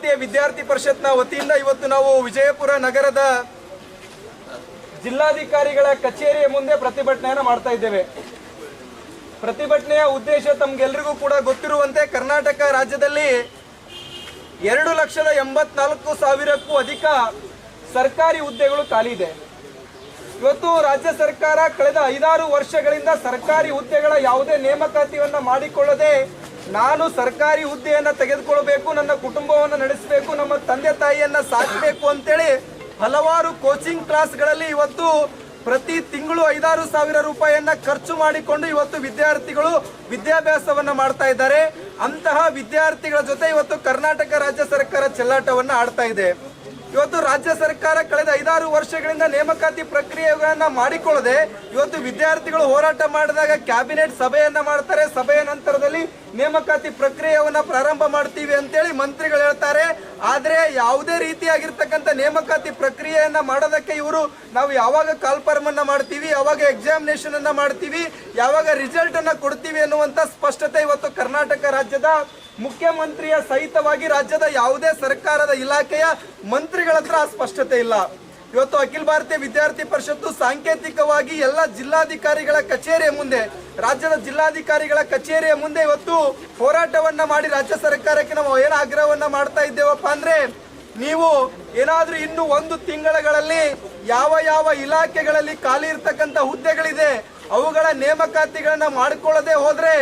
ಭಾರತೀಯ ವಿದ್ಯಾರ್ಥಿ ಪರಿಷತ್ನ ವತಿಯಿಂದ ಇವತ್ತು ನಾವು ವಿಜಯಪುರ ನಗರದ ಜಿಲ್ಲಾಧಿಕಾರಿಗಳ ಕಚೇರಿಯ ಮುಂದೆ ಪ್ರತಿಭಟನೆಯನ್ನು ಮಾಡ್ತಾ ಇದ್ದೇವೆ. ಪ್ರತಿಭಟನೆಯ ಉದ್ದೇಶ ತಮಗೆಲ್ಲರಿಗೂ ಕೂಡ ಗೊತ್ತಿರುವಂತೆ ಕರ್ನಾಟಕ ರಾಜ್ಯದಲ್ಲಿ 2,84,000ಕ್ಕೂ ಅಧಿಕ ಸರ್ಕಾರಿ ಹುದ್ದೆಗಳು ಖಾಲಿ ಇದೆ. ಇವತ್ತು ರಾಜ್ಯ ಸರ್ಕಾರ ಕಳೆದ 5-6 ವರ್ಷಗಳಿಂದ ಸರ್ಕಾರಿ ಹುದ್ದೆಗಳ ಯಾವುದೇ ನೇಮಕಾತಿಯನ್ನು ಮಾಡಿಕೊಳ್ಳದೆ ನಾನು ಸರ್ಕಾರಿ ಹುದ್ದೆಯನ್ನು ತೆಗೆದುಕೊಳ್ಳಬೇಕು, ನನ್ನ ಕುಟುಂಬವನ್ನು ನಡೆಸಬೇಕು, ನಮ್ಮ ತಂದೆ ತಾಯಿಯನ್ನು ಸಾಕಬೇಕು ಅಂತೇಳಿ ಹಲವಾರು ಕೋಚಿಂಗ್ ಕ್ಲಾಸ್ಗಳಲ್ಲಿ ಇವತ್ತು ಪ್ರತಿ ತಿಂಗಳು 5-6 ಸಾವಿರ ರೂಪಾಯಿಯನ್ನ ಖರ್ಚು ಮಾಡಿಕೊಂಡು ಇವತ್ತು ವಿದ್ಯಾರ್ಥಿಗಳು ವಿದ್ಯಾಭ್ಯಾಸವನ್ನ ಮಾಡ್ತಾ ಇದ್ದಾರೆ. ಅಂತಹ ವಿದ್ಯಾರ್ಥಿಗಳ ಜೊತೆ ಇವತ್ತು ಕರ್ನಾಟಕ ರಾಜ್ಯ ಸರ್ಕಾರ ಚೆಲ್ಲಾಟವನ್ನ ಆಡ್ತಾ ಇದೆ. ಇವತ್ತು ರಾಜ್ಯ ಸರ್ಕಾರ ಕಳೆದ 5-6 ವರ್ಷಗಳಿಂದ ನೇಮಕಾತಿ ಪ್ರಕ್ರಿಯೆಗಳನ್ನ ಮಾಡಿಕೊಳ್ಳದೆ ಇವತ್ತು ವಿದ್ಯಾರ್ಥಿಗಳು ಹೋರಾಟ ಮಾಡಿದಾಗ ಕ್ಯಾಬಿನೆಟ್ ಸಭೆಯನ್ನ ಮಾಡ್ತಾರೆ. ಸಭೆಯ ನಂತರದಲ್ಲಿ ನೇಮಕಾತಿ ಪ್ರಕ್ರಿಯೆಯನ್ನ ಪ್ರಾರಂಭ ಮಾಡ್ತೀವಿ ಅಂತೇಳಿ ಮಂತ್ರಿಗಳು ಹೇಳ್ತಾರೆ. ಆದ್ರೆ ಯಾವುದೇ ರೀತಿಯಾಗಿರ್ತಕ್ಕಂಥ ನೇಮಕಾತಿ ಪ್ರಕ್ರಿಯೆಯನ್ನ ಮಾಡೋದಕ್ಕೆ ಇವರು ನಾವು ಯಾವಾಗ ಕಾಲ್ಫಾರ್ಮ್ ಅನ್ನ ಮಾಡ್ತೀವಿ, ಯಾವಾಗ ಎಕ್ಸಾಮಿನೇಷನ್ ಅನ್ನ ಮಾಡ್ತೀವಿ, ಯಾವಾಗ ರಿಸಲ್ಟ್ ಅನ್ನ ಕೊಡ್ತೀವಿ ಅನ್ನುವಂತ ಸ್ಪಷ್ಟತೆ ಇವತ್ತು ಕರ್ನಾಟಕ ರಾಜ್ಯದ ಮುಖ್ಯಮಂತ್ರಿಯ ಸಹಿತವಾಗಿ ರಾಜ್ಯದ ಯಾವುದೇ ಸರ್ಕಾರದ ಇಲಾಖೆಯ ಮಂತ್ರಿಗಳ ಹತ್ರ ಸ್ಪಷ್ಟತೆ ಇಲ್ಲ. ಇವತ್ತು ಅಖಿಲ ಭಾರತೀಯ ವಿದ್ಯಾರ್ಥಿ ಪರಿಷತ್ತು ಸಾಂಕೇತಿಕವಾಗಿ ಎಲ್ಲ ಜಿಲ್ಲಾಧಿಕಾರಿಗಳ ಕಚೇರಿಯ ಮುಂದೆ, ರಾಜ್ಯದ ಜಿಲ್ಲಾಧಿಕಾರಿಗಳ ಕಚೇರಿಯ ಮುಂದೆ ಇವತ್ತು ಹೋರಾಟವನ್ನ ಮಾಡಿ ರಾಜ್ಯ ಸರ್ಕಾರಕ್ಕೆ ನಾವು ಏನು ಆಗ್ರಹವನ್ನ ಮಾಡ್ತಾ ಇದ್ದೇವಪ್ಪ ಅಂದ್ರೆ, ನೀವು ಏನಾದ್ರೂ ಇನ್ನು 1 ತಿಂಗಳಲ್ಲಿ ಯಾವ ಇಲಾಖೆಗಳಲ್ಲಿ ಖಾಲಿ ಇರ್ತಕ್ಕಂಥ ಹುದ್ದೆಗಳಿದೆ ಅವುಗಳ ನೇಮಕಾತಿಗಳನ್ನ ಮಾಡಿಕೊಳ್ಳದೆ ಹೋದ್ರೆ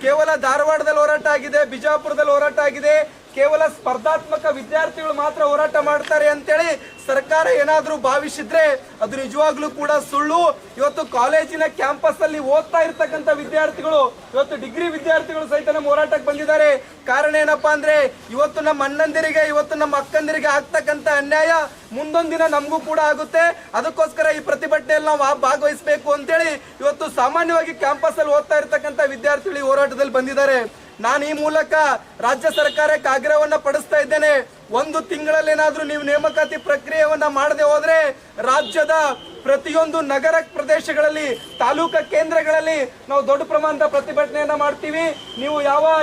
ಕೇವಲ ಧಾರವಾಡದಲ್ಲಿ ಹೋರಾಟ ಆಗಿದೆ, ಬಿಜಾಪುರದಲ್ಲಿ ಹೋರಾಟ ಆಗಿದೆ, ಕೇವಲ ಸ್ಪರ್ಧಾತ್ಮಕ ವಿದ್ಯಾರ್ಥಿಗಳು ಮಾತ್ರ ಹೋರಾಟ ಮಾಡ್ತಾರೆ ಅಂತೇಳಿ ಸರ್ಕಾರ ಏನಾದ್ರೂ ಭಾವಿಸಿದ್ರೆ ಅದು ನಿಜವಾಗ್ಲೂ ಕೂಡ ಸುಳ್ಳು. ಇವತ್ತು ಕಾಲೇಜಿನ ಕ್ಯಾಂಪಸ್ ಅಲ್ಲಿ ಓದ್ತಾ ಇರ್ತಕ್ಕಂಥ ವಿದ್ಯಾರ್ಥಿಗಳು, ಇವತ್ತು ಡಿಗ್ರಿ ವಿದ್ಯಾರ್ಥಿಗಳು ಸಹಿತ ನಮ್ಮ ಹೋರಾಟಕ್ಕೆ ಬಂದಿದ್ದಾರೆ. ಕಾರಣ ಏನಪ್ಪಾ ಅಂದ್ರೆ, ಇವತ್ತು ನಮ್ಮ ಅಣ್ಣಂದಿರಿಗೆ, ಇವತ್ತು ನಮ್ಮ ಅಕ್ಕಂದಿರಿಗೆ ಆಗ್ತಕ್ಕಂಥ ಅನ್ಯಾಯ ಮುಂದೊಂದು ದಿನ ನಮಗೂ ಕೂಡ ಆಗುತ್ತೆ. ಅದಕ್ಕೋಸ್ಕರ ಈ ಪ್ರತಿಭಟನೆಯಲ್ಲಿ ನಾವು ಭಾಗವಹಿಸಬೇಕು ಅಂತೇಳಿ ಇವತ್ತು ಸಾಮಾನ್ಯವಾಗಿ ಕ್ಯಾಂಪಸ್ ಅಲ್ಲಿ ಓದ್ತಾ ಇರ್ತಕ್ಕಂಥ ವಿದ್ಯಾರ್ಥಿಗಳು ಈ ಹೋರಾಟದಲ್ಲಿ ಬಂದಿದ್ದಾರೆ. ನಾನು ಈ ಮೂಲಕ ರಾಜ್ಯ ಸರ್ಕಾರಕ್ಕೆ ಆಗ್ರಹವನ್ನ ಪಡಿಸ್ತಾ ಇದ್ದೇನೆ. 1 ತಿಂಗಳಲ್ಲಿ ಏನಾದ್ರೂ ನೀವು ನೇಮಕಾತಿ ಪ್ರಕ್ರಿಯೆಯನ್ನ ಮಾಡದೆ ಹೋದ್ರೆ ರಾಜ್ಯದ ಪ್ರತಿಯೊಂದು ನಗರ ಪ್ರದೇಶಗಳಲ್ಲಿ, ತಾಲೂಕಾ ಕೇಂದ್ರಗಳಲ್ಲಿ ನಾವು ದೊಡ್ಡ ಪ್ರಮಾಣದ ಪ್ರತಿಭಟನೆಯನ್ನ ಮಾಡ್ತೀವಿ. ನೀವು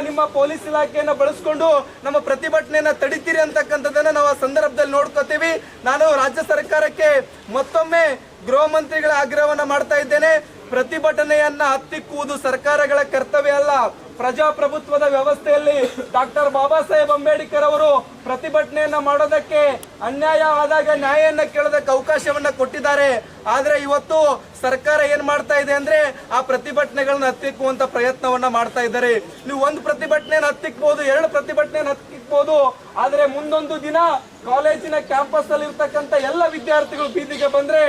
ನಿಮ್ಮ ಪೊಲೀಸ್ ಇಲಾಖೆಯನ್ನ ಬಳಸ್ಕೊಂಡು ನಮ್ಮ ಪ್ರತಿಭಟನೆಯನ್ನ ತಡಿತೀರಿ ಅಂತಕ್ಕಂಥದ್ದನ್ನ ನಾವು ಆ ಸಂದರ್ಭದಲ್ಲಿ ನೋಡ್ಕೋತೀವಿ. ನಾನು ರಾಜ್ಯ ಸರ್ಕಾರಕ್ಕೆ ಮತ್ತೊಮ್ಮೆ ಗೃಹ ಮಂತ್ರಿಗಳ ಆಗ್ರಹವನ್ನ ಮಾಡ್ತಾ ಇದ್ದೇನೆ. ಪ್ರತಿಭಟನೆಯನ್ನ ಹತ್ತಿಕ್ಕುವುದು ಸರ್ಕಾರಗಳ ಕರ್ತವ್ಯ ಅಲ್ಲ. ಪ್ರಜಾಪ್ರಭುತ್ವದ ವ್ಯವಸ್ಥೆಯಲ್ಲಿ ಡಾಕ್ಟರ್ ಬಾಬಾ ಸಾಹೇಬ್ ಅಂಬೇಡ್ಕರ್ ಅವರು ಪ್ರತಿಭಟನೆಯನ್ನ ಮಾಡೋದಕ್ಕೆ, ಅನ್ಯಾಯ ಆದಾಗ ನ್ಯಾಯವನ್ನ ಕೇಳೋದಕ್ಕೆ ಅವಕಾಶವನ್ನ ಕೊಟ್ಟಿದ್ದಾರೆ. ಆದ್ರೆ ಇವತ್ತು ಸರ್ಕಾರ ಏನ್ ಮಾಡ್ತಾ ಇದೆ ಅಂದ್ರೆ ಆ ಪ್ರತಿಭಟನೆಗಳನ್ನ ಹತ್ತಿಕ್ಕುವಂತ ಪ್ರಯತ್ನವನ್ನ ಮಾಡ್ತಾ ಇದ್ದಾರೆ. ನೀವು 1 ಪ್ರತಿಭಟನೆಯನ್ನು ಹತ್ತಿಕ್ಬಹುದು, 2 ಪ್ರತಿಭಟನೆಯನ್ನು ಹತ್ತಿಕ್ಬಹುದು, ಆದ್ರೆ ಮುಂದೊಂದು ದಿನ ಕಾಲೇಜಿನ ಕ್ಯಾಂಪಸ್ ಅಲ್ಲಿ ಇರ್ತಕ್ಕಂಥ ಎಲ್ಲ ವಿದ್ಯಾರ್ಥಿಗಳು ಬೀದಿಗೆ ಬಂದ್ರೆ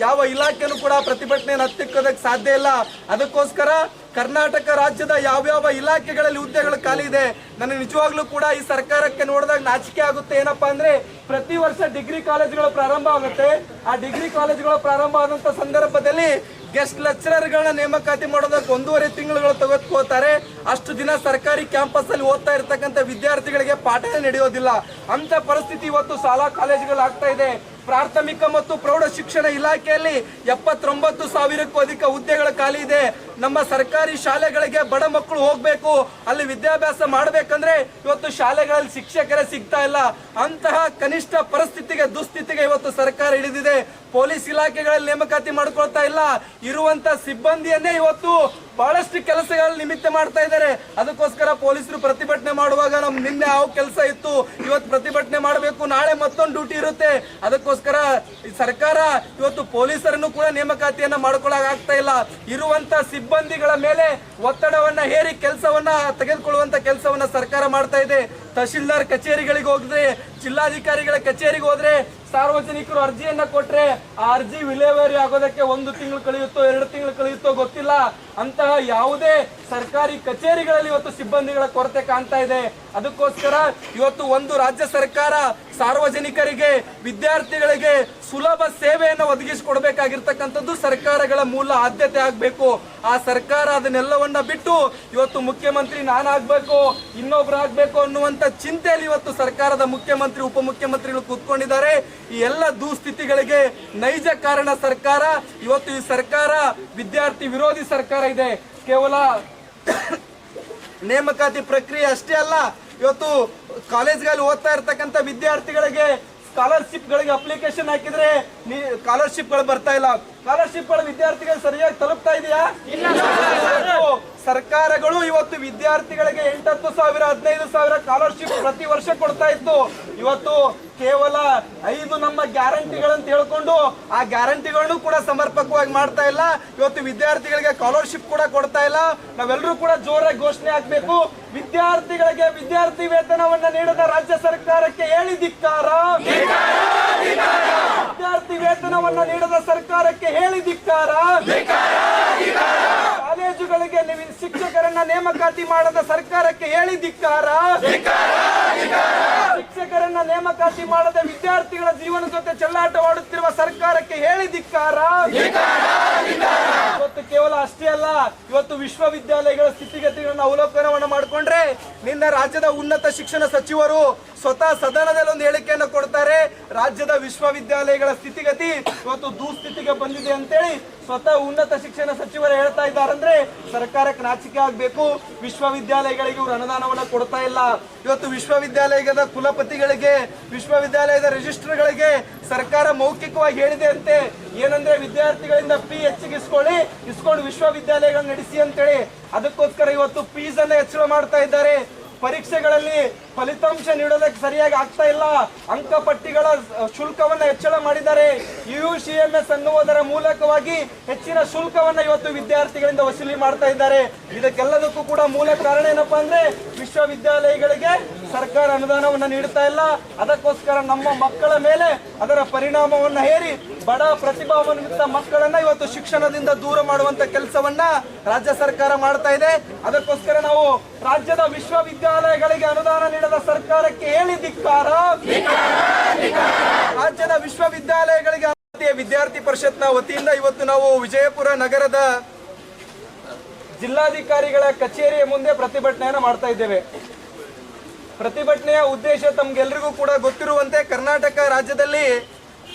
ಯಾವ ಇಲಾಖೆನೂ ಕೂಡ ಪ್ರತಿಭಟನೆಯನ್ನು ಹತ್ತಿಕ್ಕೋದಕ್ಕೆ ಸಾಧ್ಯ ಇಲ್ಲ. ಅದಕ್ಕೋಸ್ಕರ ಕರ್ನಾಟಕ ರಾಜ್ಯದ ಯಾವ್ಯಾವ ಇಲಾಖೆಗಳಲ್ಲಿ ಹುದ್ದೆಗಳು ಖಾಲಿ ಇದೆ, ನನಗೆ ನಿಜವಾಗ್ಲೂ ಕೂಡ ಈ ಸರ್ಕಾರಕ್ಕೆ ನೋಡಿದಾಗ ನಾಚಿಕೆ ಆಗುತ್ತೆ. ಏನಪ್ಪಾ ಅಂದ್ರೆ, ಪ್ರತಿ ವರ್ಷ ಡಿಗ್ರಿ ಕಾಲೇಜುಗಳು ಪ್ರಾರಂಭ ಆಗುತ್ತೆ. ಆ ಡಿಗ್ರಿ ಕಾಲೇಜುಗಳು ಪ್ರಾರಂಭ ಆದಂತ ಸಂದರ್ಭದಲ್ಲಿ ಗೆಸ್ಟ್ ಲೆಕ್ಚರರ್ಗಳನ್ನ ನೇಮಕಾತಿ ಮಾಡೋದಕ್ಕೆ 1.5 ತಿಂಗಳುಗಳು ತೆಗೆದುಕೋತಾರೆ. ಅಷ್ಟು ದಿನ ಸರ್ಕಾರಿ ಕ್ಯಾಂಪಸ್ ಅಲ್ಲಿ ಓದ್ತಾ ಇರ್ತಕ್ಕಂಥ ವಿದ್ಯಾರ್ಥಿಗಳಿಗೆ ಪಾಠನೇ ನಡೆಯೋದಿಲ್ಲ. ಅಂತ ಪರಿಸ್ಥಿತಿ ಇವತ್ತು ಶಾಲಾ ಕಾಲೇಜುಗಳು ಆಗ್ತಾ ಇದೆ. ಪ್ರಾಥಮಿಕ ಮತ್ತು ಪ್ರೌಢ ಶಿಕ್ಷಣ ಇಲಾಖೆಯಲ್ಲಿ 79,000ಕ್ಕೂ ಅಧಿಕ ಹುದ್ದೆಗಳು ಖಾಲಿ ಇದೆ. ನಮ್ಮ ಸರ್ಕಾರಿ ಶಾಲೆಗಳಿಗೆ ಬಡ ಮಕ್ಕಳು ಹೋಗ್ಬೇಕು, ಅಲ್ಲಿ ವಿದ್ಯಾಭ್ಯಾಸ ಮಾಡಬೇಕಂದ್ರೆ ಇವತ್ತು ಶಾಲೆಗಳಲ್ಲಿ ಶಿಕ್ಷಕರೇ ಸಿಗ್ತಾ ಇಲ್ಲ. ಅಂತಹ ಕನಿಷ್ಠ ಪರಿಸ್ಥಿತಿಗೆ, ದುಸ್ಥಿತಿಗೆ ಇವತ್ತು ಸರ್ಕಾರ ಇಳಿದಿದೆ. ಪೊಲೀಸ್ ಇಲಾಖೆಗಳಲ್ಲಿ ನೇಮಕಾತಿ ಮಾಡ್ಕೊಳ್ತಾ ಇಲ್ಲ. ಇರುವಂತ ಸಿಬ್ಬಂದಿಯನ್ನೇ ಇವತ್ತು ಬಹಳಷ್ಟು ಕೆಲಸಗಳ ನಿಮಿತ್ತ ಮಾಡ್ತಾ ಇದ್ದಾರೆ. ಅದಕ್ಕೋಸ್ಕರ ಪೊಲೀಸರು ಪ್ರತಿಭಟನೆ ಮಾಡುವಾಗ ನಿನ್ನೆ ಯಾವ ಕೆಲಸ ಇತ್ತು, ಇವತ್ತು ಪ್ರತಿಭಟನೆ ಮಾಡಬೇಕು, ನಾಳೆ ಮತ್ತೊಂದು ಡ್ಯೂಟಿ ಇರುತ್ತೆ. ಅದಕ್ಕೋಸ್ಕರ ಸರ್ಕಾರ ಇವತ್ತು ಪೊಲೀಸರನ್ನು ಕೂಡ ನೇಮಕಾತಿಯನ್ನ ಮಾಡ್ಕೊಳ್ಳಾಕ ಆಗ್ತಾ ಇಲ್ಲ. ಇರುವಂತ ಸಿಬ್ಬಂದಿಗಳ ಮೇಲೆ ಒತ್ತಡವನ್ನ ಹೇರಿ ಕೆಲಸವನ್ನ ತೆಗೆದುಕೊಳ್ಳುವಂತ ಕೆಲಸವನ್ನ ಸರ್ಕಾರ ಮಾಡ್ತಾ ಇದೆ. ತಹಶೀಲ್ದಾರ್ ಕಚೇರಿಗಳಿಗೆ ಹೋಗಿದ್ರೆ, ಜಿಲ್ಲಾಧಿಕಾರಿಗಳ ಕಚೇರಿಗೆ ಹೋದ್ರೆ ಸಾರ್ವಜನಿಕರು ಅರ್ಜಿಯನ್ನ ಕೊಟ್ರೆ ಆ ಅರ್ಜಿ ವಿಲೇವಾರಿ ಆಗೋದಕ್ಕೆ 1 ತಿಂಗಳು ಕಳೆಯುತ್ತೋ 2 ತಿಂಗಳು ಕಳೆಯುತ್ತೋ ಗೊತ್ತಿಲ್ಲ. ಅಂತಹ ಯಾವುದೇ ಸರ್ಕಾರಿ ಕಚೇರಿಗಳಲ್ಲಿ ಇವತ್ತು ಸಿಬ್ಬಂದಿಗಳ ಕೊರತೆ ಕಾಣ್ತಾ ಇದೆ. ಅದಕ್ಕೋಸ್ಕರ ಇವತ್ತು ಒಂದು ರಾಜ್ಯ ಸರ್ಕಾರ ಸಾರ್ವಜನಿಕರಿಗೆ, ವಿದ್ಯಾರ್ಥಿಗಳಿಗೆ ಸುಲಭ ಸೇವೆಯನ್ನು ಒದಗಿಸಿಕೊಡ್ಬೇಕಾಗಿರ್ತಕ್ಕಂಥದ್ದು ಸರ್ಕಾರಗಳ ಮೂಲ ಆದ್ಯತೆ ಆಗಬೇಕು. ಆ ಸರ್ಕಾರ ಅದನ್ನೆಲ್ಲವನ್ನ ಬಿಟ್ಟು ಇವತ್ತು ಮುಖ್ಯಮಂತ್ರಿ ನಾನಾಗಬೇಕು, ಇನ್ನೊಬ್ರು ಆಗ್ಬೇಕು ಅನ್ನುವಂತ ಚಿಂತೆಯಲ್ಲಿ ಇವತ್ತು ಸರ್ಕಾರದ ಮುಖ್ಯಮಂತ್ರಿ, ಉಪಮುಖ್ಯಮಂತ್ರಿಗಳು ಕೂತ್ಕೊಂಡಿದ್ದಾರೆ. ಈ ಎಲ್ಲ ದುಸ್ಥಿತಿಗಳಿಗೆ ನೈಜ ಕಾರಣ ಸರ್ಕಾರ. ಇವತ್ತು ಈ ಸರ್ಕಾರ ವಿದ್ಯಾರ್ಥಿ ವಿರೋಧಿ ಸರ್ಕಾರ ಇದೆ. ಕೇವಲ ನೇಮಕಾತಿ ಪ್ರಕ್ರಿಯೆ ಅಷ್ಟೇ ಅಲ್ಲ, ಇವತ್ತು ಕಾಲೇಜ್ಗಳಲ್ಲಿ ಓದ್ತಾ ಇರ್ತಕ್ಕಂಥ ವಿದ್ಯಾರ್ಥಿಗಳಿಗೆ ಸ್ಕಾಲರ್ಶಿಪ್ಗಳಿಗೆ ಅಪ್ಲಿಕೇಶನ್ ಹಾಕಿದ್ರೆ ಸ್ಕಾಲರ್ಶಿಪ್ಗಳು ಬರ್ತಾ ಇಲ್ಲ. ಸ್ಕಾಲರ್ಶಿಪ್ಗಳು ವಿದ್ಯಾರ್ಥಿಗಳು ಸರಿಯಾಗಿ ತಲುಪ್ತಾ ಇದೆಯಾ? ಸರ್ಕಾರಗಳು ಇವತ್ತು ವಿದ್ಯಾರ್ಥಿಗಳಿಗೆ 8,000 15,000 ಸ್ಕಾಲರ್ಶಿಪ್ ಪ್ರತಿ ವರ್ಷ ಕೊಡ್ತಾ ಇತ್ತು. ಇವತ್ತು ಕೇವಲ 5 ನಮ್ಮ ಗ್ಯಾರಂಟಿಗಳಂತ ಹೇಳ್ಕೊಂಡು ಆ ಗ್ಯಾರಂಟಿಗಳನ್ನು ಕೂಡ ಸಮರ್ಪಕವಾಗಿ ಮಾಡ್ತಾ ಇಲ್ಲ. ಇವತ್ತು ವಿದ್ಯಾರ್ಥಿಗಳಿಗೆ ಸ್ಕಾಲರ್ಶಿಪ್ ಕೂಡ ಕೊಡ್ತಾ ಇಲ್ಲ. ನಾವೆಲ್ಲರೂ ಕೂಡ ಜೋರಾಗಿ ಘೋಷಣೆ ಹಾಕ್ಬೇಕು. ವಿದ್ಯಾರ್ಥಿಗಳಿಗೆ ವಿದ್ಯಾರ್ಥಿ ವೇತನವನ್ನ ನೀಡದ ರಾಜ್ಯ ಸರ್ಕಾರಕ್ಕೆ ಹೇಳಿ ಧಿಕ್ಕಾರ. ವಿದ್ಯಾರ್ಥಿ ವೇತನವನ್ನ ನೀಡದ ಸರ್ಕಾರಕ್ಕೆ ಹೇಳಿ ಧಿಕ್ಕಾರ. ಕಾಲೇಜುಗಳಿಗೆ ಶಿಕ್ಷಕರನ್ನ ನೇಮಕಾತಿ ಮಾಡದ ಸರ್ಕಾರಕ್ಕೆ ಹೇಳಿ ಧಿಕ್ಕಾರ. ಶಿಕ್ಷಕರನ್ನ ನೇಮಕಾತಿ ಮಾಡದ ವಿದ್ಯಾರ್ಥಿಗಳ ಜೀವನ ಜೊತೆ ಚೆಲ್ಲಾಟವಾಡುತ್ತಿರುವ ಸರ್ಕಾರಕ್ಕೆ ಹೇಳಿ ಧಿಕ್ಕಾರ. ಇವತ್ತು ಕೇವಲ ಅಷ್ಟೇ ಅಲ್ಲ, ಇವತ್ತು ವಿಶ್ವವಿದ್ಯಾಲಯಗಳ ಸ್ಥಿತಿಗತಿಗಳನ್ನ ಅವಲೋಕನವನ್ನು ಮಾಡಿಕೊಂಡ್ರೆ ನಿನ್ನ ರಾಜ್ಯದ ಉನ್ನತ ಶಿಕ್ಷಣ ಸಚಿವರು ಸ್ವತಃ ಸದನದಲ್ಲಿ ಒಂದು ಹೇಳಿಕೆಯನ್ನು ಕೊಡ್ತಾರೆ. ರಾಜ್ಯದ ವಿಶ್ವವಿದ್ಯಾಲಯಗಳ ಸ್ಥಿತಿಗತಿ ಇವತ್ತು ದುಸ್ಥಿತಿಗೆ ಬಂದಿದೆ ಅಂತೇಳಿ ಸ್ವತಃ ಉನ್ನತ ಶಿಕ್ಷಣ ಸಚಿವರು ಹೇಳ್ತಾ ಇದ್ದಾರಂದ್ರೆ ಸರ್ಕಾರಕ್ಕೆ ನಾಚಿಕೆ ಆಗ್ಬೇಕು. ವಿಶ್ವವಿದ್ಯಾಲಯಗಳಿಗೆ ಇವರು ಅನುದಾನವನ್ನ ಕೊಡ್ತಾ ಇಲ್ಲ. ಇವತ್ತು ವಿಶ್ವವಿದ್ಯಾಲಯದ ಕುಲಪತಿಗಳಿಗೆ, ವಿಶ್ವವಿದ್ಯಾಲಯದ ರಿಜಿಸ್ಟ್ರಾರ್ಗಳಿಗೆ ಸರ್ಕಾರ ಮೌಖಿಕವಾಗಿ ಹೇಳಿದೆ ಅಂತೆ. ಏನಂದ್ರೆ ವಿದ್ಯಾರ್ಥಿಗಳಿಂದ ಫೀ ಹೆಚ್ಚಿಗೆ ಇಸ್ಕೊಂಡು ವಿಶ್ವವಿದ್ಯಾಲಯಗಳನ್ನ ನಡೆಸಿ ಅಂತೇಳಿ. ಅದಕ್ಕೋಸ್ಕರ ಇವತ್ತು ಫೀಸ್ ಅನ್ನ ಹೆಚ್ಚಳ ಮಾಡ್ತಾ ಇದ್ದಾರೆ. ಪರೀಕ್ಷೆಗಳಲ್ಲಿ ಫಲಿತಾಂಶ ನೀಡೋದಕ್ಕೆ ಸರಿಯಾಗಿ ಆಗ್ತಾ ಇಲ್ಲ. ಅಂಕಪಟ್ಟಿಗಳ ಶುಲ್ಕವನ್ನ ಹೆಚ್ಚಳ ಮಾಡಿದ್ದಾರೆ. UUCMS ಅನ್ನುವುದರ ಮೂಲಕವಾಗಿ ಹೆಚ್ಚಿನ ಶುಲ್ಕವನ್ನ ಇವತ್ತು ವಿದ್ಯಾರ್ಥಿಗಳಿಂದ ವಸೂಲಿ ಮಾಡ್ತಾ ಇದ್ದಾರೆ. ಇದಕ್ಕೆಲ್ಲದಕ್ಕೂ ಕೂಡ ಮೂಲ ಕಾರಣ ಏನಪ್ಪಾ ಅಂದ್ರೆ ವಿಶ್ವವಿದ್ಯಾಲಯಗಳಿಗೆ ಸರ್ಕಾರ ಅನುದಾನವನ್ನ ನೀಡ್ತಾ ಇಲ್ಲ. ಅದಕ್ಕೋಸ್ಕರ ನಮ್ಮ ಮಕ್ಕಳ ಮೇಲೆ ಅದರ ಪರಿಣಾಮವನ್ನ ಹೇರಿ ಬಡ ಪ್ರತಿಭಾನ್ವಿತ ಮಕ್ಕಳನ್ನ ಇವತ್ತು ಶಿಕ್ಷಣದಿಂದ ದೂರ ಮಾಡುವಂತ ಕೆಲಸವನ್ನ ರಾಜ್ಯ ಸರ್ಕಾರ ಮಾಡ್ತಾ ಇದೆ. ಅದಕ್ಕೋಸ್ಕರ ನಾವು ರಾಜ್ಯದ ವಿಶ್ವವಿದ್ಯಾಲಯಗಳಿಗೆ ಅನುದಾನ ನೀಡದ ಸರ್ಕಾರಕ್ಕೆ ಹೇಳಿ ಧಿಕ್ಕಾರ. ರಾಜ್ಯದ ವಿಶ್ವವಿದ್ಯಾಲಯಗಳಿಗೆ ವಿದ್ಯಾರ್ಥಿ ಪರಿಷತ್ನ ವತಿಯಿಂದ ಇವತ್ತು ನಾವು ವಿಜಯಪುರ ನಗರದ ಜಿಲ್ಲಾಧಿಕಾರಿಗಳ ಕಚೇರಿಯ ಮುಂದೆ ಪ್ರತಿಭಟನೆಯನ್ನು ಮಾಡ್ತಾ ಇದ್ದೇವೆ. ಪ್ರತಿಭಟನೆಯ ಉದ್ದೇಶ ತಮ್ಗೆಲ್ರಿಗೂ ಕೂಡ ಗೊತ್ತಿರುವಂತೆ ಕರ್ನಾಟಕ ರಾಜ್ಯದಲ್ಲಿ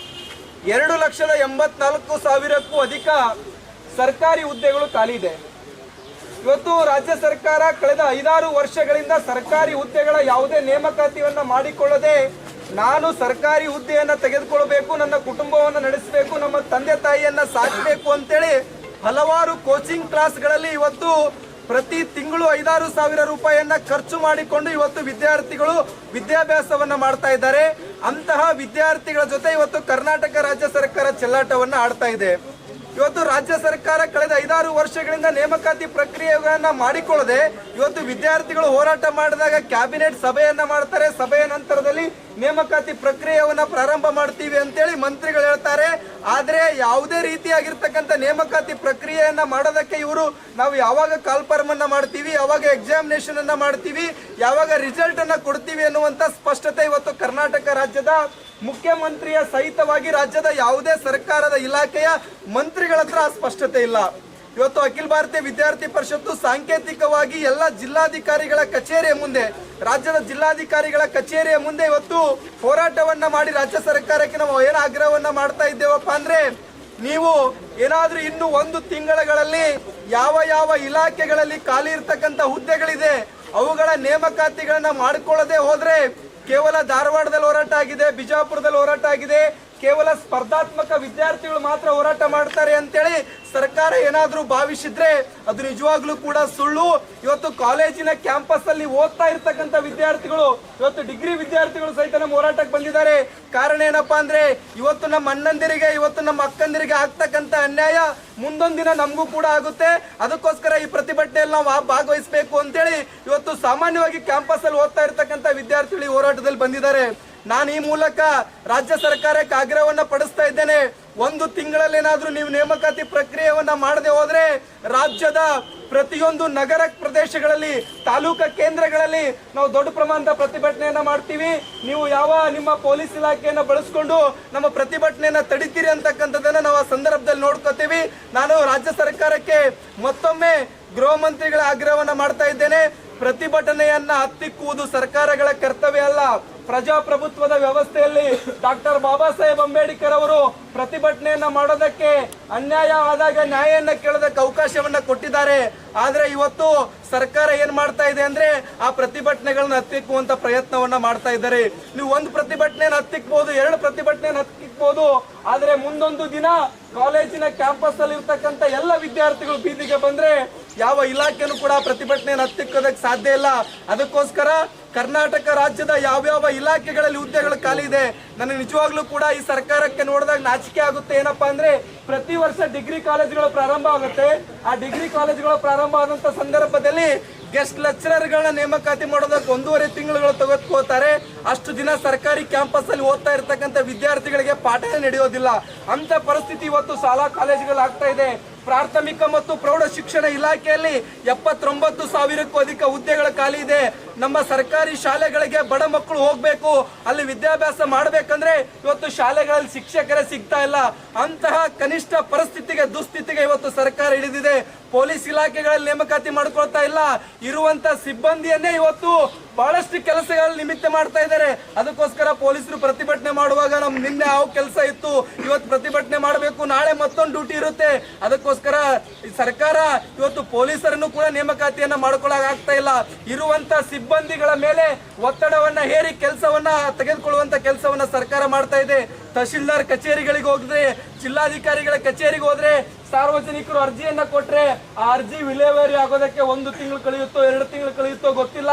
2,84,000ಕ್ಕೂ ಅಧಿಕ ಸರ್ಕಾರಿ ಹುದ್ದೆಗಳು ಖಾಲಿ ಇದೆ. ಇವತ್ತು ರಾಜ್ಯ ಸರ್ಕಾರ ಕಳೆದ 5-6 ವರ್ಷಗಳಿಂದ ಸರ್ಕಾರಿ ಹುದ್ದೆಗಳ ಯಾವುದೇ ನೇಮಕಾತಿಯನ್ನ ಮಾಡಿಕೊಳ್ಳದೆ ನಾನು ಸರ್ಕಾರಿ ಹುದ್ದೆಯನ್ನ ತೆಗೆದುಕೊಳ್ಬೇಕು, ನನ್ನ ಕುಟುಂಬವನ್ನು ನಡೆಸಬೇಕು, ನಮ್ಮ ತಂದೆ ತಾಯಿಯನ್ನ ಸಾಕಬೇಕು ಅಂತೇಳಿ ಹಲವಾರು ಕೋಚಿಂಗ್ ಕ್ಲಾಸ್ಗಳಲ್ಲಿ ಇವತ್ತು ಪ್ರತಿ ತಿಂಗಳು 5-6 ಸಾವಿರ ರೂಪಾಯಿಯನ್ನ ಖರ್ಚು ಮಾಡಿಕೊಂಡು ಇವತ್ತು ವಿದ್ಯಾರ್ಥಿಗಳು ವಿದ್ಯಾಭ್ಯಾಸವನ್ನ ಮಾಡ್ತಾ ಇದ್ದಾರೆ. ಅಂತಹ ವಿದ್ಯಾರ್ಥಿಗಳ ಜೊತೆ ಇವತ್ತು ಕರ್ನಾಟಕ ರಾಜ್ಯ ಸರ್ಕಾರ ಚೆಲ್ಲಾಟವನ್ನ ಆಡ್ತಾ ಇದೆ. ಇವತ್ತು ರಾಜ್ಯ ಸರ್ಕಾರ ಕಳೆದ 5-6 ವರ್ಷಗಳಿಂದ ನೇಮಕಾತಿ ಪ್ರಕ್ರಿಯೆಗಳನ್ನ ಮಾಡಿಕೊಳ್ಳದೆ ಇವತ್ತು ವಿದ್ಯಾರ್ಥಿಗಳು ಹೋರಾಟ ಮಾಡಿದಾಗ ಕ್ಯಾಬಿನೆಟ್ ಸಭೆಯನ್ನ ಮಾಡ್ತಾರೆ. ಸಭೆಯ ನಂತರದಲ್ಲಿ ನೇಮಕಾತಿ ಪ್ರಕ್ರಿಯೆಯನ್ನ ಪ್ರಾರಂಭ ಮಾಡ್ತೀವಿ ಅಂತೇಳಿ ಮಂತ್ರಿಗಳು ಹೇಳ್ತಾರೆ. ಆದ್ರೆ ಯಾವುದೇ ರೀತಿಯಾಗಿರ್ತಕ್ಕಂಥ ನೇಮಕಾತಿ ಪ್ರಕ್ರಿಯೆಯನ್ನ ಮಾಡೋದಕ್ಕೆ ಇವರು ನಾವು ಯಾವಾಗ ಕಾಲ್ಫಾರ್ಮ್ ಅನ್ನ ಮಾಡ್ತೀವಿ, ಯಾವಾಗ ಎಕ್ಸಾಮಿನೇಷನ್ ಅನ್ನ ಮಾಡ್ತೀವಿ, ಯಾವಾಗ ರಿಸಲ್ಟ್ ಅನ್ನ ಕೊಡ್ತೀವಿ ಅನ್ನುವಂತ ಸ್ಪಷ್ಟತೆ ಇವತ್ತು ಕರ್ನಾಟಕ ರಾಜ್ಯದ ಮುಖ್ಯಮಂತ್ರಿಯ ಸಹಿತವಾಗಿ ರಾಜ್ಯದ ಯಾವುದೇ ಸರ್ಕಾರದ ಇಲಾಖೆಯ ಮಂತ್ರಿಗಳ ಹತ್ರ ಸ್ಪಷ್ಟತೆ ಇಲ್ಲ. ಇವತ್ತು ಅಖಿಲ ಭಾರತೀಯ ವಿದ್ಯಾರ್ಥಿ ಪರಿಷತ್ತು ಸಾಂಕೇತಿಕವಾಗಿ ಎಲ್ಲ ಜಿಲ್ಲಾಧಿಕಾರಿಗಳ ಕಚೇರಿಯ ಮುಂದೆ, ರಾಜ್ಯದ ಜಿಲ್ಲಾಧಿಕಾರಿಗಳ ಕಚೇರಿಯ ಮುಂದೆ ಇವತ್ತು ಹೋರಾಟವನ್ನ ಮಾಡಿ ರಾಜ್ಯ ಸರ್ಕಾರಕ್ಕೆ ನಾವು ಏನು ಆಗ್ರಹವನ್ನ ಮಾಡ್ತಾ ಇದ್ದೇವಪ್ಪ ಅಂದ್ರೆ, ನೀವು ಏನಾದ್ರೂ ಇನ್ನು 1 ತಿಂಗಳಲ್ಲಿ ಯಾವ ಇಲಾಖೆಗಳಲ್ಲಿ ಖಾಲಿ ಇರ್ತಕ್ಕಂಥ ಹುದ್ದೆಗಳಿದೆ ಅವುಗಳ ನೇಮಕಾತಿಗಳನ್ನ ಮಾಡಿಕೊಳ್ಳದೆ ಹೋದ್ರೆ ಕೇವಲ ಧಾರವಾಡದಲ್ಲಿ ಹೋರಾಟ ಆಗಿದೆ, ಬಿಜಾಪುರದಲ್ಲಿ ಹೋರಾಟ ಆಗಿದೆ, ಕೇವಲ ಸ್ಪರ್ಧಾತ್ಮಕ ವಿದ್ಯಾರ್ಥಿಗಳು ಮಾತ್ರ ಹೋರಾಟ ಮಾಡ್ತಾರೆ ಅಂತೇಳಿ ಸರ್ಕಾರ ಏನಾದ್ರೂ ಭಾವಿಸಿದ್ರೆ ಅದು ನಿಜವಾಗ್ಲೂ ಕೂಡ ಸುಳ್ಳು. ಇವತ್ತು ಕಾಲೇಜಿನ ಕ್ಯಾಂಪಸ್ ಅಲ್ಲಿ ಓದ್ತಾ ಇರ್ತಕ್ಕಂಥ ವಿದ್ಯಾರ್ಥಿಗಳು, ಇವತ್ತು ಡಿಗ್ರಿ ವಿದ್ಯಾರ್ಥಿಗಳು ಸಹಿತ ನಮ್ಮ ಹೋರಾಟಕ್ಕೆ ಬಂದಿದ್ದಾರೆ. ಕಾರಣ ಏನಪ್ಪಾ ಅಂದ್ರೆ ಇವತ್ತು ನಮ್ಮ ಅಣ್ಣಂದಿರಿಗೆ, ಇವತ್ತು ನಮ್ಮ ಅಕ್ಕಂದಿರಿಗೆ ಆಗ್ತಕ್ಕಂಥ ಅನ್ಯಾಯ ಮುಂದೊಂದು ದಿನ ನಮಗೂ ಕೂಡ ಆಗುತ್ತೆ. ಅದಕ್ಕೋಸ್ಕರ ಈ ಪ್ರತಿಭಟನೆಯಲ್ಲಿ ನಾವು ಭಾಗವಹಿಸಬೇಕು ಅಂತೇಳಿ ಇವತ್ತು ಸಾಮಾನ್ಯವಾಗಿ ಕ್ಯಾಂಪಸ್ ಅಲ್ಲಿ ಓದ್ತಾ ಇರ್ತಕ್ಕಂಥ ವಿದ್ಯಾರ್ಥಿಗಳು ಈ ಹೋರಾಟದಲ್ಲಿ ಬಂದಿದ್ದಾರೆ. ನಾನು ಈ ಮೂಲಕ ರಾಜ್ಯ ಸರ್ಕಾರಕ್ಕೆ ಆಗ್ರಹವನ್ನ ಪಡಿಸ್ತಾ ಇದ್ದೇನೆ. 1 ತಿಂಗಳಲ್ಲಿ ಏನಾದ್ರೂ ನೀವು ನೇಮಕಾತಿ ಪ್ರಕ್ರಿಯೆಯನ್ನ ಮಾಡದೆ ಹೋದ್ರೆ ರಾಜ್ಯದ ಪ್ರತಿಯೊಂದು ನಗರ ಪ್ರದೇಶಗಳಲ್ಲಿ, ತಾಲೂಕಾ ಕೇಂದ್ರಗಳಲ್ಲಿ ನಾವು ದೊಡ್ಡ ಪ್ರಮಾಣದ ಪ್ರತಿಭಟನೆಯನ್ನ ಮಾಡ್ತೀವಿ. ನೀವು ನಿಮ್ಮ ಪೊಲೀಸ್ ಇಲಾಖೆಯನ್ನ ಬಳಸ್ಕೊಂಡು ನಮ್ಮ ಪ್ರತಿಭಟನೆಯನ್ನ ತಡಿತೀರಿ ಅಂತಕ್ಕಂಥದ್ದನ್ನ ನಾವು ಆ ಸಂದರ್ಭದಲ್ಲಿ ನೋಡ್ಕೋತೀವಿ. ನಾನು ರಾಜ್ಯ ಸರ್ಕಾರಕ್ಕೆ ಮತ್ತೊಮ್ಮೆ ಗೃಹ ಮಂತ್ರಿಗಳ ಆಗ್ರಹವನ್ನ ಮಾಡ್ತಾ ಇದ್ದೇನೆ. ಪ್ರತಿಭಟನೆಯನ್ನ ಹತ್ತಿಕ್ಕುವುದು ಸರ್ಕಾರಗಳ ಕರ್ತವ್ಯ ಅಲ್ಲ. ಪ್ರಜಾಪ್ರಭುತ್ವದ ವ್ಯವಸ್ಥೆಯಲ್ಲಿ ಡಾಕ್ಟರ್ ಬಾಬಾ ಸಾಹೇಬ್ ಅಂಬೇಡ್ಕರ್ ಅವರು ಪ್ರತಿಭಟನೆಯನ್ನ ಮಾಡೋದಕ್ಕೆ ಅನ್ಯಾಯ ಆದಾಗ ನ್ಯಾಯವನ್ನ ಕೇಳೋದಕ್ಕೆ ಅವಕಾಶವನ್ನ ಕೊಟ್ಟಿದ್ದಾರೆ. ಆದ್ರೆ ಇವತ್ತು ಸರ್ಕಾರ ಏನ್ ಮಾಡ್ತಾ ಇದೆ ಅಂದ್ರೆ ಆ ಪ್ರತಿಭಟನೆಗಳನ್ನ ಹತ್ತಿಕ್ಕುವಂತ ಪ್ರಯತ್ನವನ್ನ ಮಾಡ್ತಾ ಇದ್ದಾರೆ. ನೀವು ಒಂದು ಪ್ರತಿಭಟನೆಯನ್ನು ಹತ್ತಿಕ್ಬಹುದು, ಎರಡು ಪ್ರತಿಭಟನೆಯನ್ನು ಹತ್ತಿಕ್ಬಹುದು, ಆದ್ರೆ ಮುಂದೊಂದು ದಿನ ಕಾಲೇಜಿನ ಕ್ಯಾಂಪಸ್ ಅಲ್ಲಿ ಇರ್ತಕ್ಕಂಥ ಎಲ್ಲ ವಿದ್ಯಾರ್ಥಿಗಳು ಬೀದಿಗೆ ಬಂದ್ರೆ ಯಾವ ಇಲಾಖೆನೂ ಕೂಡ ಪ್ರತಿಭಟನೆಯನ್ನು ಹತ್ತಿಕ್ಕೋದಕ್ಕೆ ಸಾಧ್ಯ ಇಲ್ಲ. ಅದಕ್ಕೋಸ್ಕರ ಕರ್ನಾಟಕ ರಾಜ್ಯದ ಯಾವ್ಯಾವ ಇಲಾಖೆಗಳಲ್ಲಿ ಹುದ್ದೆಗಳು ಖಾಲಿ ಇದೆ, ನನಗೆ ನಿಜವಾಗ್ಲೂ ಕೂಡ ಈ ಸರ್ಕಾರಕ್ಕೆ ನೋಡಿದಾಗ ನಾಚಿಕೆ ಆಗುತ್ತೆ. ಏನಪ್ಪಾ ಅಂದ್ರೆ ಪ್ರತಿ ವರ್ಷ ಡಿಗ್ರಿ ಕಾಲೇಜುಗಳು ಪ್ರಾರಂಭ ಆಗುತ್ತೆ. ಆ ಡಿಗ್ರಿ ಕಾಲೇಜುಗಳು ಪ್ರಾರಂಭ ಆದಂತ ಸಂದರ್ಭದಲ್ಲಿ ಗೆಸ್ಟ್ ಲೆಕ್ಚರರ್ಗಳನ್ನ ನೇಮಕಾತಿ ಮಾಡೋದಕ್ಕೆ 1.5 ತಿಂಗಳುಗಳು ತೆಗೆದುಕೋತಾರೆ. ಅಷ್ಟು ದಿನ ಸರ್ಕಾರಿ ಕ್ಯಾಂಪಸ್ ಅಲ್ಲಿ ಓದ್ತಾ ಇರ್ತಕ್ಕಂಥ ವಿದ್ಯಾರ್ಥಿಗಳಿಗೆ ಪಾಠ ನಡೆಯೋದಿಲ್ಲ. ಅಂತ ಪರಿಸ್ಥಿತಿ ಇವತ್ತು ಶಾಲಾ ಕಾಲೇಜುಗಳು ಆಗ್ತಾ ಇದೆ. ಪ್ರಾಥಮಿಕ ಮತ್ತು ಪ್ರೌಢ ಶಿಕ್ಷಣ ಇಲಾಖೆಯಲ್ಲಿ 79,000ಕ್ಕೂ ಅಧಿಕ ಹುದ್ದೆಗಳು ಖಾಲಿ ಇದೆ. ನಮ್ಮ ಸರ್ಕಾರಿ ಶಾಲೆಗಳಿಗೆ ಬಡ ಮಕ್ಕಳು ಹೋಗ್ಬೇಕು, ಅಲ್ಲಿ ವಿದ್ಯಾಭ್ಯಾಸ ಮಾಡ್ಬೇಕಂದ್ರೆ ಇವತ್ತು ಶಾಲೆಗಳಲ್ಲಿ ಶಿಕ್ಷಕರೇ ಸಿಗ್ತಾ ಇಲ್ಲ. ಅಂತಹ ಕನಿಷ್ಠ ಪರಿಸ್ಥಿತಿಗೆ, ದುಸ್ಥಿತಿಗೆ ಇವತ್ತು ಸರ್ಕಾರ ಇಳಿದಿದೆ. ಪೊಲೀಸ್ ಇಲಾಖೆಗಳಲ್ಲಿ ನೇಮಕಾತಿ ಮಾಡ್ಕೊಳ್ತಾ ಇಲ್ಲ. ಇರುವಂತ ಸಿಬ್ಬಂದಿಯನ್ನೇ ಇವತ್ತು ಬಹಳಷ್ಟು ಕೆಲಸಗಳ ನಿಮಿತ್ತ ಮಾಡ್ತಾ ಇದ್ದಾರೆ. ಅದಕ್ಕೋಸ್ಕರ ಪೊಲೀಸರು ಪ್ರತಿಭಟನೆ ಮಾಡುವಾಗ ನಿನ್ನೆ ಯಾವ ಕೆಲಸ ಇತ್ತು, ಇವತ್ತು ಪ್ರತಿಭಟನೆ ಮಾಡಬೇಕು, ನಾಳೆ ಮತ್ತೊಂದು ಡ್ಯೂಟಿ ಇರುತ್ತೆ. ಅದಕ್ಕೋಸ್ಕರ ಸರ್ಕಾರ ಇವತ್ತು ಪೊಲೀಸರನ್ನು ಕೂಡ ನೇಮಕಾತಿಯನ್ನ ಮಾಡ್ಕೊಳ್ಳಕ್ ಆಗ್ತಾ ಇಲ್ಲ. ಇರುವಂತ ಸಿಬ್ಬಂದಿಗಳ ಮೇಲೆ ಒತ್ತಡವನ್ನ ಹೇರಿ ಕೆಲಸವನ್ನ ತೆಗೆದುಕೊಳ್ಳುವಂತ ಕೆಲಸವನ್ನ ಸರ್ಕಾರ ಮಾಡ್ತಾ ಇದೆ. ತಹಶೀಲ್ದಾರ್ ಕಚೇರಿಗಳಿಗೆ ಹೋಗಿದ್ರೆ, ಜಿಲ್ಲಾಧಿಕಾರಿಗಳ ಕಚೇರಿಗೆ ಹೋದ್ರೆ ಸಾರ್ವಜನಿಕರು ಅರ್ಜಿಯನ್ನ ಕೊಟ್ರೆ ಆ ಅರ್ಜಿ ವಿಲೇವಾರಿ ಆಗೋದಕ್ಕೆ 1 ತಿಂಗಳು ಕಳೆಯುತ್ತೋ 2 ತಿಂಗಳು ಕಳೆಯುತ್ತೋ ಗೊತ್ತಿಲ್ಲ.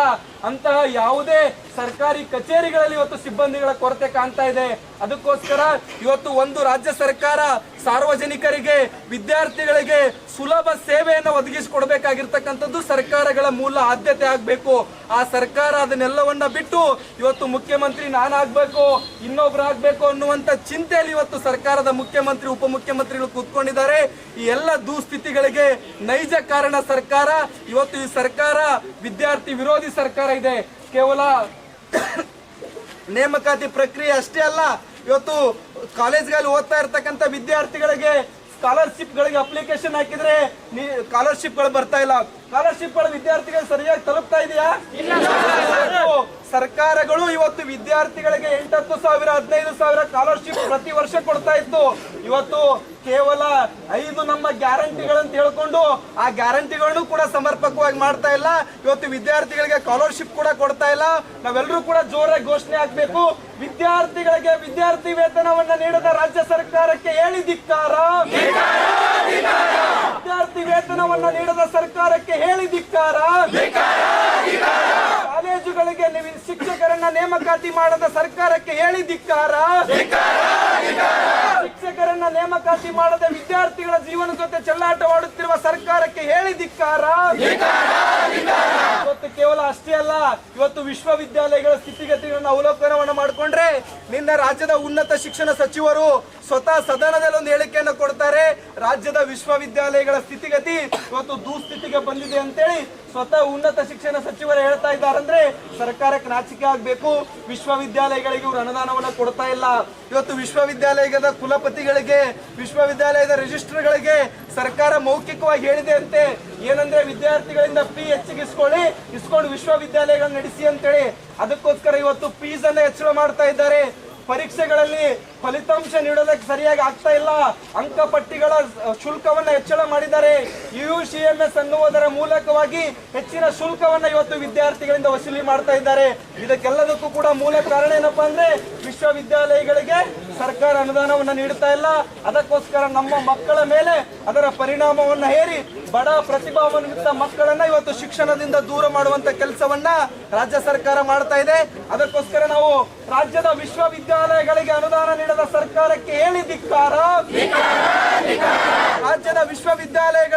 ಅಂತಹ ಯಾವುದೇ ಸರ್ಕಾರಿ ಕಚೇರಿಗಳಲ್ಲಿ ಇವತ್ತು ಸಿಬ್ಬಂದಿಗಳ ಕೊರತೆ ಕಾಣ್ತಾ ಇದೆ. ಅದಕ್ಕೋಸ್ಕರ ಇವತ್ತು ಒಂದು ರಾಜ್ಯ ಸರ್ಕಾರ ಸಾರ್ವಜನಿಕರಿಗೆ, ವಿದ್ಯಾರ್ಥಿಗಳಿಗೆ ಸುಲಭ ಸೇವೆಯನ್ನು ಒದಗಿಸಿಕೊಡ್ಬೇಕಾಗಿರ್ತಕ್ಕಂಥದ್ದು ಸರ್ಕಾರಗಳ ಮೂಲ ಆದ್ಯತೆ ಆಗ್ಬೇಕು. ಆ ಸರ್ಕಾರ ಅದನ್ನೆಲ್ಲವನ್ನ ಬಿಟ್ಟು ಇವತ್ತು ಮುಖ್ಯಮಂತ್ರಿ ನಾನಾಗ್ಬೇಕು, ಇನ್ನೊಬ್ರು ಆಗ್ಬೇಕು ಅನ್ನುವಂತ ಚಿಂತೆಯಲ್ಲಿ ಇವತ್ತು ಸರ್ಕಾರದ ಮುಖ್ಯಮಂತ್ರಿ, ಉಪಮುಖ್ಯಮಂತ್ರಿಗಳು ಕೂತ್ಕೊಂಡಿದ್ದಾರೆ. ಈ ಎಲ್ಲ ದುಸ್ಥಿತಿಗಳಿಗೆ ನೈಜ ಕಾರಣ ಸರ್ಕಾರ. ಇವತ್ತು ಈ ಸರ್ಕಾರ ವಿದ್ಯಾರ್ಥಿ ವಿರೋಧಿ ಸರ್ಕಾರ ಇದೆ. ಕೇವಲ ನೇಮಕಾತಿ ಪ್ರಕ್ರಿಯೆ ಅಷ್ಟೇ ಅಲ್ಲ, ಇವತ್ತು ಕಾಲೇಜ್ಗಳಲ್ಲಿ ಓದ್ತಾ ಇರ್ತಕ್ಕಂಥ ವಿದ್ಯಾರ್ಥಿಗಳಿಗೆ ಸ್ಕಾಲರ್ಶಿಪ್ ಗಳಿಗೆ ಅಪ್ಲಿಕೇಶನ್ ಹಾಕಿದ್ರೆ ಸ್ಕಾಲರ್ಶಿಪ್ ಗಳು ಬರ್ತಾ ಇಲ್ಲ. ಸ್ಕಾಲರ್ಶಿಪ್ ಗಳು ವಿದ್ಯಾರ್ಥಿಗಳು ಸರಿಯಾಗಿ ತಲುಪ್ತಾ ಇದೆಯಾ? ಸರ್ಕಾರಗಳು ಇವತ್ತು ವಿದ್ಯಾರ್ಥಿಗಳಿಗೆ 8,000 15,000 ಸ್ಕಾಲರ್ಶಿಪ್ ಪ್ರತಿ ವರ್ಷ ಕೊಡ್ತಾ ಇತ್ತು. ಇವತ್ತು ಕೇವಲ 5 ನಮ್ಮ ಗ್ಯಾರಂಟಿಗಳಂತ ಹೇಳ್ಕೊಂಡು ಆ ಗ್ಯಾರಂಟಿಗಳನ್ನು ಕೂಡ ಸಮರ್ಪಕವಾಗಿ ಮಾಡ್ತಾ ಇಲ್ಲ. ಇವತ್ತು ವಿದ್ಯಾರ್ಥಿಗಳಿಗೆ ಸ್ಕಾಲರ್ಶಿಪ್ ಕೂಡ ಕೊಡ್ತಾ ಇಲ್ಲ. ನಾವೆಲ್ಲರೂ ಕೂಡ ಜೋರಾಗಿ ಘೋಷಣೆ ಆಗ್ಬೇಕು. ವಿದ್ಯಾರ್ಥಿಗಳಿಗೆ ವಿದ್ಯಾರ್ಥಿ ವೇತನವನ್ನ ನೀಡದ ರಾಜ್ಯ ಸರ್ಕಾರಕ್ಕೆ ಹೇಳಿ ಧಿಕ್ಕಾರ. ವಿದ್ಯಾರ್ಥಿ ವೇತನವನ್ನ ನೀಡದ ಸರ್ಕಾರಕ್ಕೆ ಹೇಳಿ ಧಿಕ್ಕಾರ. ಕಾಲೇಜುಗಳಿಗೆ ಶಿಕ್ಷಕರನ್ನ ನೇಮಕಾತಿ ಮಾಡದ ಸರ್ಕಾರಕ್ಕೆ ಹೇಳಿ ಧಿಕ್ಕಾರ. ಶಿಕ್ಷಕರನ್ನ ನೇಮಕಾತಿ ಮಾಡದ ವಿದ್ಯಾರ್ಥಿಗಳ ಜೀವನ ಜೊತೆ ಚೆಲ್ಲಾಟವಾಡುತ್ತಿರುವ ಸರ್ಕಾರಕ್ಕೆ ಹೇಳಿ ಧಿಕ್ಕಾರ. ಇವತ್ತು ಕೇವಲ ಅಷ್ಟೇ ಅಲ್ಲ, ಇವತ್ತು ವಿಶ್ವವಿದ್ಯಾಲಯಗಳ ಸ್ಥಿತಿಗತಿಗಳನ್ನು ಅವಲೋಕನವನ್ನು ಮಾಡಿಕೊಂಡ್ರೆ ನಿನ್ನೆ ರಾಜ್ಯದ ಉನ್ನತ ಶಿಕ್ಷಣ ಸಚಿವರು ಸ್ವತಃ ಸದನದಲ್ಲಿ ಒಂದು ಹೇಳಿಕೆಯನ್ನು ಕೊಡ್ತಾರೆ. ರಾಜ್ಯದ ವಿಶ್ವವಿದ್ಯಾಲಯಗಳ ಸ್ಥಿತಿಗತಿ ಇವತ್ತು ದುಸ್ಥಿತಿಗೆ ಬಂದಿದೆ ಅಂತೇಳಿ ಸ್ವತಃ ಉನ್ನತ ಶಿಕ್ಷಣ ಸಚಿವರು ಹೇಳ್ತಾ ಇದ್ದಾರೆ. ಅಂದ್ರೆ ಸರ್ಕಾರಕ್ಕೆ ನಾಚಿಕೆ ಆಗ್ಬೇಕು. ವಿಶ್ವವಿದ್ಯಾಲಯಗಳಿಗೆ ಇವರು ಅನುದಾನವನ್ನು ಕೊಡ್ತಾ ಇಲ್ಲ. ಇವತ್ತು ವಿಶ್ವವಿದ್ಯಾಲಯದ ಕುಲಪತಿಗಳಿಗೆ, ವಿಶ್ವವಿದ್ಯಾಲಯದ ರಿಜಿಸ್ಟ್ರಾರ್ಗಳಿಗೆ ಸರ್ಕಾರ ಮೌಖಿಕವಾಗಿ ಹೇಳಿದೆ ಅಂತೆ. ಏನಂದ್ರೆ ವಿದ್ಯಾರ್ಥಿಗಳಿಂದ ಫೀ ಹೆಚ್ಚಿಗೆ ಇಸ್ಕೊಂಡು ವಿಶ್ವವಿದ್ಯಾಲಯಗಳನ್ನ ನಡೆಸಿ ಅಂತೇಳಿ. ಅದಕ್ಕೋಸ್ಕರ ಇವತ್ತು ಫೀಸ್ ಅನ್ನ ಹೆಚ್ಚಳ ಮಾಡ್ತಾ ಇದ್ದಾರೆ. ಪರೀಕ್ಷೆಗಳಲ್ಲಿ ಫಲಿತಾಂಶ ನೀಡೋದಕ್ಕೆ ಸರಿಯಾಗಿ ಆಗ್ತಾ ಇಲ್ಲ. ಅಂಕಪಟ್ಟಿಗಳ ಶುಲ್ಕವನ್ನ ಹೆಚ್ಚಳ ಮಾಡಿದ್ದಾರೆ. UUCMS ಅನ್ನುವುದರ ಮೂಲಕವಾಗಿ ಹೆಚ್ಚಿನ ಶುಲ್ಕವನ್ನ ಇವತ್ತು ವಿದ್ಯಾರ್ಥಿಗಳಿಂದ ವಸೂಲಿ ಮಾಡ್ತಾ ಇದ್ದಾರೆ. ಇದಕ್ಕೆಲ್ಲದಕ್ಕೂ ಕೂಡ ಮೂಲ ಕಾರಣ ಏನಪ್ಪಾ ಅಂದ್ರೆ ವಿಶ್ವವಿದ್ಯಾಲಯಗಳಿಗೆ ಸರ್ಕಾರ ಅನುದಾನವನ್ನ ನೀಡುತ್ತಾ ಇಲ್ಲ. ಅದಕ್ಕೋಸ್ಕರ ನಮ್ಮ ಮಕ್ಕಳ ಮೇಲೆ ಅದರ ಪರಿಣಾಮವನ್ನ ಹೇರಿ ಬಡ ಪ್ರತಿಭಾನ್ವಿತ ಮಕ್ಕಳನ್ನ ಇವತ್ತು ಶಿಕ್ಷಣದಿಂದ ದೂರ ಮಾಡುವಂತ ಕೆಲಸವನ್ನ ರಾಜ್ಯ ಸರ್ಕಾರ ಮಾಡ್ತಾ ಇದೆ. ಅದಕ್ಕೋಸ್ಕರ ನಾವು ರಾಜ್ಯದ ವಿಶ್ವವಿದ್ಯಾಲಯಗಳಿಗೆ ಅನುದಾನ ನೀಡದ ಸರ್ಕಾರಕ್ಕೆ ಹೇಳಿ ಧಿಕ್ಕಾರ. ರಾಜ್ಯದ ವಿಶ್ವವಿದ್ಯಾಲಯಗಳ